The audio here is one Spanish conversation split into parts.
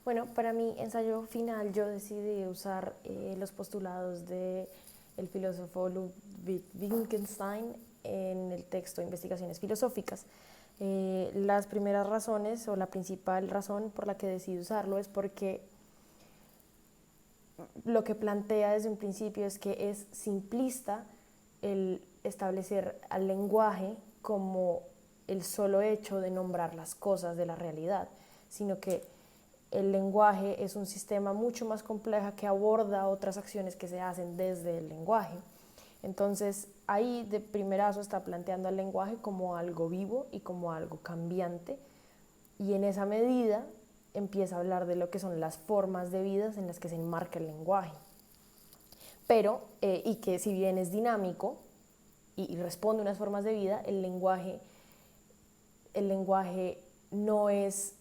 Bueno, para mi ensayo final yo decidí usar los postulados del filósofo Ludwig Wittgenstein en el texto Investigaciones Filosóficas. Las primeras razones o la principal razón por la que decidí usarlo es porque lo que plantea desde un principio es que es simplista el establecer al lenguaje como el solo hecho de nombrar las cosas de la realidad, sino que el lenguaje es un sistema mucho más complejo que aborda otras acciones que se hacen desde el lenguaje. Entonces, ahí de primerazo está planteando al lenguaje como algo vivo y como algo cambiante, y en esa medida empieza a hablar de lo que son las formas de vida en las que se enmarca el lenguaje. Pero, y que si bien es dinámico y responde a unas formas de vida, el lenguaje no es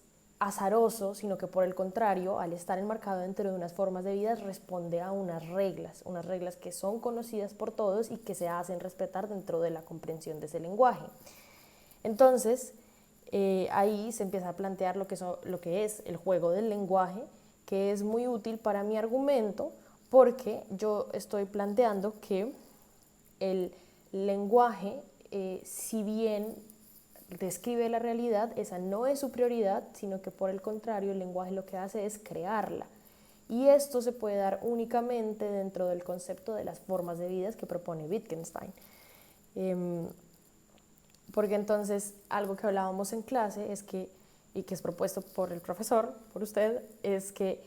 azaroso, sino que por el contrario, al estar enmarcado dentro de unas formas de vida, responde a unas reglas que son conocidas por todos y que se hacen respetar dentro de la comprensión de ese lenguaje. Entonces, ahí se empieza a plantear lo que es el juego del lenguaje, que es muy útil para mi argumento, porque yo estoy planteando que el lenguaje, si bien describe la realidad, esa no es su prioridad, sino que por el contrario el lenguaje lo que hace es crearla. Y esto se puede dar únicamente dentro del concepto de las formas de vida que propone Wittgenstein. Porque entonces algo que hablábamos en clase es que, y que es propuesto por el profesor, por usted, es que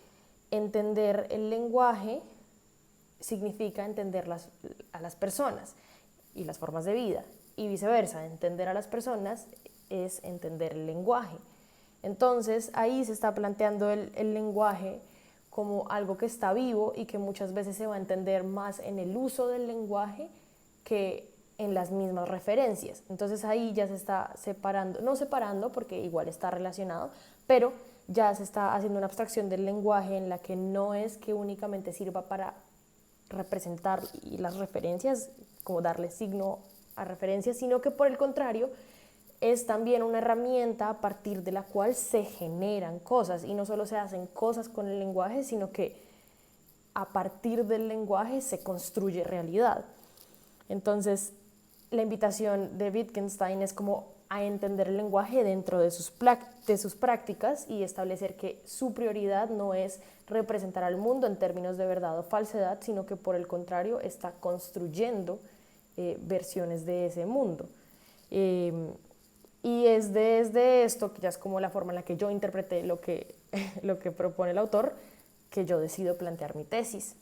entender el lenguaje significa entender a las personas y las formas de vida, y viceversa, entender a las personas es entender el lenguaje. Entonces ahí se está planteando el lenguaje como algo que está vivo y que muchas veces se va a entender más en el uso del lenguaje que en las mismas referencias. Entonces ahí ya se está separando, no separando porque igual está relacionado, pero ya se está haciendo una abstracción del lenguaje en la que no es que únicamente sirva para representar y las referencias, como darle signo a referencias, sino que por el contrario es también una herramienta a partir de la cual se generan cosas, y no solo se hacen cosas con el lenguaje, sino que a partir del lenguaje se construye realidad. Entonces, la invitación de Wittgenstein es como a entender el lenguaje dentro de sus prácticas y establecer que su prioridad no es representar al mundo en términos de verdad o falsedad, sino que por el contrario está construyendo versiones de ese mundo. Y es desde esto, que ya es como la forma en la que yo interpreté lo que propone el autor, que yo decido plantear mi tesis.